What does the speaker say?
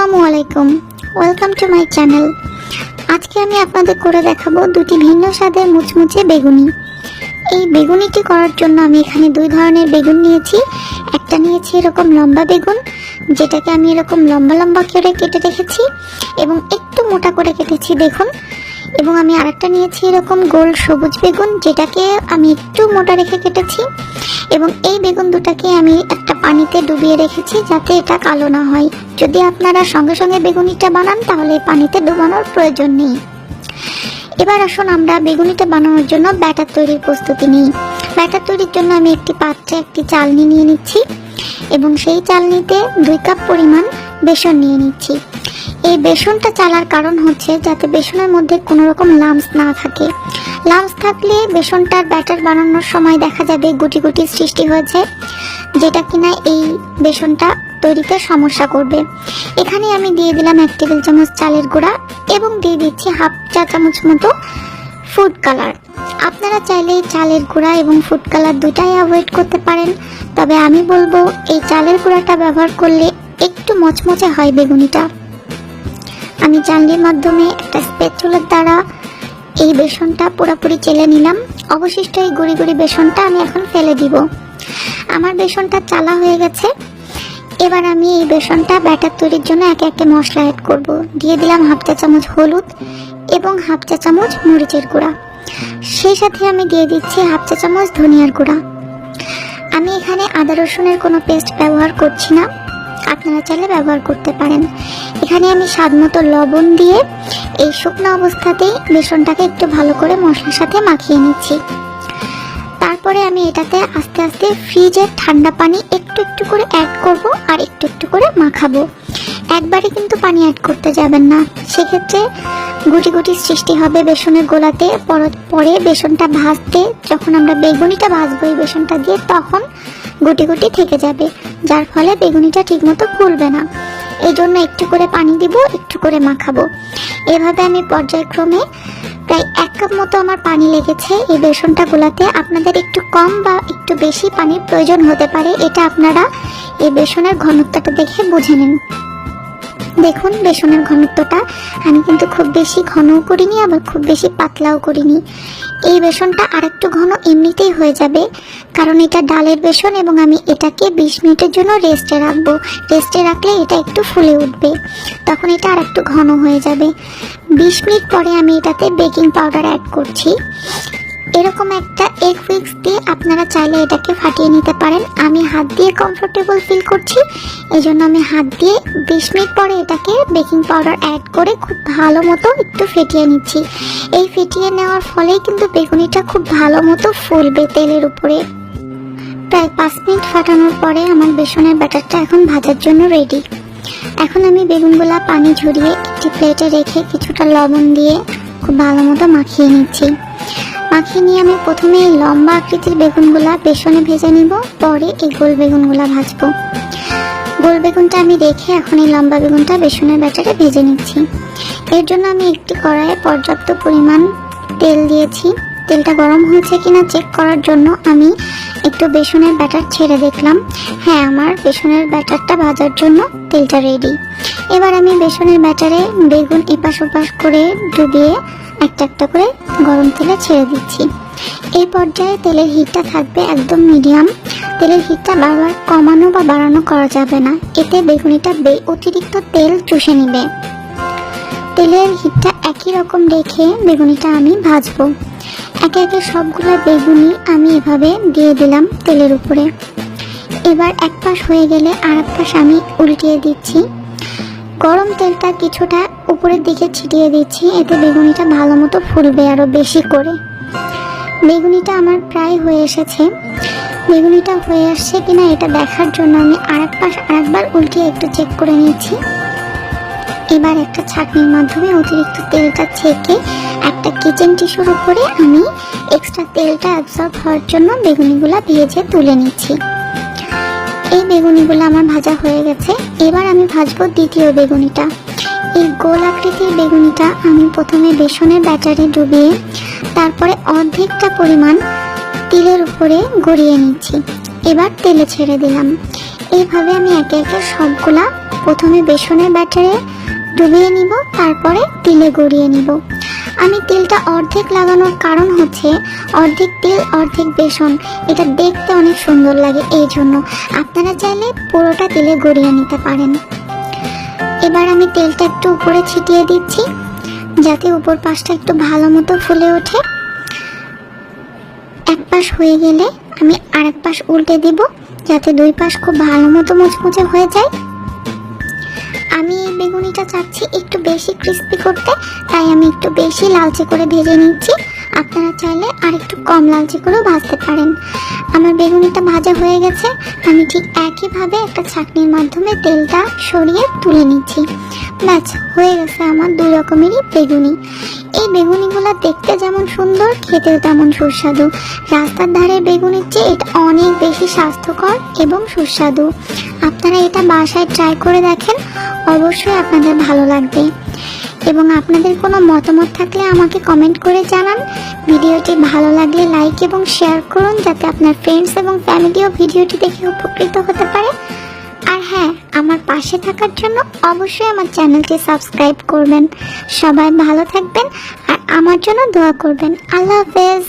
আসসালামু আলাইকুম, welcome to my channel. আজকে আমি আপনাদের করে দেখাবো দুটি ভিন্ন স্বাদের মুচমুচে বেগুনি। এই বেগুনিটি করার জন্য আমি এখানে দুই ধরনের বেগুন নিয়েছি। একটা নিয়েছি এরকম লম্বা বেগুন, যেটাকে আমি এরকম লম্বা লম্বা করে কেটে রেখেছি এবং একটু মোটা করে কেটেছি দেখুন। এবং আমি আরেকটা নিয়েছি এরকম গোল সবুজ বেগুন, যেটাকে আমি একটু মোটা রেখে কেটেছি। এবং এই বেগুন দুটাকে আমি একটা পানিতে ডুবিয়ে রেখেছি যাতে এটা কালো না হয়। যদি আপনারা সঙ্গে সঙ্গে বেগুনিটা বানান তাহলে পানিতে ডুবানোর প্রয়োজন নেই। এবার আসুন আমরা বেগুনিটা বানানোর জন্য ব্যাটার তৈরির প্রস্তুতি নিই। ব্যাটার তৈরির জন্য আমি একটি পাত্রে একটি চালনি নিয়ে নিচ্ছি এবং সেই চালনিতে 2 কাপ পরিমাণ বেসন নিয়ে নিচ্ছি। এই বেসনটা চালার কারণ হচ্ছে যাতে বেসনের মধ্যে কোনো রকম লাম্পস না থাকে। লাম্পস থাকলে বেসনটার ব্যাটার বানানোর সময় দেখা যাবে গুটি গুটি সৃষ্টি হয়েছে, যেটা কিনা এই বেসনটা তৈরিতে সমস্যা করবে। এখানে আমি দিয়ে দিলাম 1 টেবিল চামচ চালের গুঁড়া এবং দিয়ে দিচ্ছি হাফ চা চামচ মতো ফুড কালার। আপনারা চাইলে চালের গুঁড়া এবং ফুড কালার দুটাই অ্যাভয়েড করতে পারেন, তবে আমি বলবো এই চালের গুঁড়াটা ব্যবহার করলে একটু মচমচে হয় বেগুনিটা। আমি চালনির মাধ্যমে একটা স্প্যাচুলার দ্বারা এই বেসনটা পুরোপুরি চেলে নিলাম। অবশিষ্ট এই গুঁড়ি গুঁড়ি বেসনটা আমি এখন ফেলে দিব। আমার বেসনটা চালা হয়ে গেছে। এবার আমি এই বেসনটা ব্যাটার তৈরির জন্য একে একে মশলা অ্যাড করব। দিয়ে দিলাম হাফ চা চামচ হলুদ এবং হাফ চা চামচ মরিচের গুঁড়া। সেই সাথে আমি দিয়ে দিচ্ছি হাফ চা চামচ ধনিয়ার গুঁড়া। আমি এখানে আদা রসুনের কোনো পেস্ট ব্যবহার করছি না, আপনারা চাইলে ব্যবহার করতে পারেন। এখানে আমি স্বাদ মতো লবণ দিয়ে এই শুকনো অবস্থাতেই বেসনটাকে একটু ভালো করে মশলার সাথে মাখিয়ে নিচ্ছি। তারপরে আমি এটাতে আস্তে আস্তে ফ্রিজের ঠান্ডা পানি একটু একটু করে অ্যাড করব আর একটু একটু করে মাখাবো। একবারে কিন্তু পানি অ্যাড করতে যাবেন না, সেক্ষেত্রে গুটি গুটি সৃষ্টি হবে বেসনের গোলাতে। পরে বেসনটা ভাজতে যখন আমরা বেগুনিটা ভাজবো এই বেসনটা দিয়ে, তখন গুটি গুটি থেকে যাবে, যার ফলে বেগুনিটা ঠিকমতো ফুলবে না। এই জন্য একটু করে পানি দিব, একটু করে মাখাবো। এভাবে আমি পর্যায়ক্রমে প্রায় 1 কাপ মতো আমার পানি লেগেছে এই বেসনটা গোলাতে। আপনাদের একটু কম বা একটু বেশি পানির প্রয়োজন হতে পারে, এটা আপনারা এই বেসনের ঘনত্বটা দেখে বুঝে নিন। দেখুন বেসনের ঘনত্বটা আমি কিন্তু খুব বেশি ঘনও করিনি আবার খুব বেশি পাতলাও করিনি। এই বেসনটা আরেকটু ঘন এমনিতেই হয়ে যাবে, কারণ এটা ডালের বেসন এবং আমি এটাকে 20 মিনিটের জন্য রেস্টে রাখবো। রেস্টে রাখলে এটা একটু ফুলে উঠবে, তখন এটা আরেকটু ঘন হয়ে যাবে। 20 মিনিট পরে আমি এটাতে বেকিং পাউডার অ্যাড করছি। এরকম একটা এগ হুইস্ক দিয়ে আপনারা চাইলে এটাকে ফাটিয়ে নিতে পারেন। আমি হাত দিয়ে কমফোর্টেবল ফিল করছি, এই জন্য আমি হাত দিয়ে 20 মিনিট পরে এটাকে বেকিং পাউডার অ্যাড করে খুব ভালো মতো একটু ফেটিয়ে নিচ্ছি। এই ফেটিয়ে নেওয়ার ফলেই কিন্তু বেগুনিটা খুব ভালো মতো ফুলবে তেলের উপরে। প্রায় 5 মিনিট ফাটানোর পরে আমার বেসনের ব্যাটারটা এখন ভাজার জন্য রেডি। এখন আমি বেগুনগুলা পানি ঝরিয়ে একটি প্লেটে রেখে কিছুটা লবণ দিয়ে খুব ভালো মতো মাখিয়ে নিচ্ছি। মাখিয়ে নিয়ে আমি প্রথমে এই লম্বা আকৃতির বেগুনগুলা বেসনে ভেজে নিব, পরে এই গোল বেগুনগুলা ভাজবো। গোল বেগুনটা আমি রেখে এখন এই লম্বা বেগুনটা বেসনের ব্যাটারে ভেজে নিচ্ছি। এর জন্য আমি একটি কড়াইয়ে পর্যাপ্ত পরিমাণ তেল দিয়েছি। তেলটা গরম হয়েছে কিনা চেক করার জন্য আমি একটু বেসনের ব্যাটার ছেড়ে দেখলাম। হ্যাঁ, আমার বেসনের ব্যাটারটা ভাজার জন্য তেলটা রেডি। এবার আমি বেসনের ব্যাটারে বেগুন এপাশ ওপাশ করে ডুবিয়ে একটা একটা করে গরম তেলে ছেড়ে দিচ্ছি। এই পর্যায়ে তেলের হিটটা থাকবে একদম মিডিয়াম। তেলের হিটটা বারবার কমানো বা বাড়ানো করা যাবে না, এতে বেগুনিটা অতিরিক্ত তেল চুষে নিবে। তেলের হিটটা একই রকম রেখে বেগুনিটা আমি ভাজবো। একে একে সবগুলো বেগুনি আমি এভাবে দিয়ে দিলাম তেলের উপরে। এবার এক পাশ হয়ে গেলে আর এক পাশ আমি উল্টিয়ে দিচ্ছি। গরম তেলটা কিছুটা উপরের দিকে ছিটিয়ে দিচ্ছি, এতে বেগুনিটা ভালো মতো ফুলবে আরো বেশি করে। বেগুনিটা আমার প্রায় হয়ে এসেছে। বেগুনিটা হয়ে আসছে কিনা এটা দেখার জন্য আমি আরেক পাশ আরেকবার উল্টিয়ে একটু চেক করে নিচ্ছি। এবার একটা ছাঁকনির মাধ্যমে অতিরিক্ত তেলটা ছেঁকে একটা কিচেন টিস্যুর উপরে আমি এক্সট্রা তেলটা অ্যাবজর্ব হওয়ার জন্য বেগুনিগুলা ভেজে তুলে নিচ্ছি। এই বেগুনিগুলো আমার ভাজা হয়ে গেছে। এবার আমি ভাজবো দ্বিতীয় বেগুনিটা। এই গোল আকৃতির বেগুনিটা আমি প্রথমে বেসনের ব্যাটারে ডুবিয়ে তারপরে অর্ধেকটা পরিমাণ তিলের উপরে গড়িয়ে নিচ্ছি। এবার তেলে ছেড়ে দিলাম। এইভাবে আমি একে একে সবগুলা প্রথমে বেসনের ব্যাটারে ডুবিয়ে নিব, তারপরে তেলে গড়িয়ে নিব। আমি তেলটা অর্ধেক লাগানোর কারণ হচ্ছে অর্ধেক তেল অর্ধেক বেসন, এটা দেখতে অনেক সুন্দর লাগে, এই জন্য। আপনারা চাইলে পুরোটা তেলে গড়িয়ে নিতে পারেন। এবার আমি তেলটা একটু উপরে ছিটিয়ে দিচ্ছি যাতে উপর পাশটা একটু ভালো মতো ফুলে ওঠে। এক পাশ হয়ে গেলে আমি আরেক পাশ উল্টে দিব যাতে দুই পাশ খুব ভালো মতো মুচমুচে হয়ে যায়। আমি এই বেগুনিটা চাচ্ছি একটু বেশি ক্রিস্পি করতে, তাই আমি একটু বেশি লালচে করে ভেজে নিচ্ছি। আপনারা চাইলে আর একটু কম লালচে করেও ভাজতে পারেন। আমার বেগুনিটা ভাজা হয়ে গেছে, আমি ঠিক একইভাবে একটা ছাঁকনির মাধ্যমে তেলটা সরিয়ে তুলে নিচ্ছি। ব্যাস, হয়ে গেছে আমার দুই রকমেরই বেগুনি। এই বেগুনিগুলো দেখতে যেমন সুন্দর, খেতেও তেমন সুস্বাদু। রাস্তার ধারে বেগুনির চেয়ে এটা অনেক বেশি স্বাস্থ্যকর এবং সুস্বাদু। আপনারা এটা বাসায় ট্রাই করে দেখেন, অবশ্যই আপনাদের ভালো লাগবে। এবং আপনাদের কোনো মতামত থাকলে আমাকে কমেন্ট করে জানান। ভিডিওটি ভালো লাগলে লাইক এবং শেয়ার করুন যাতে আপনার ফ্রেন্ডস এবং ফ্যামিলিও ভিডিওটি দেখে উপকৃত হতে পারে। আর হ্যাঁ, আমার পাশে থাকার জন্য অবশ্যই আমার চ্যানেলটি সাবস্ক্রাইব করবেন। সবাই ভালো থাকবেন আর আমার জন্য দোয়া করবেন। আল্লাহ হাফেজ।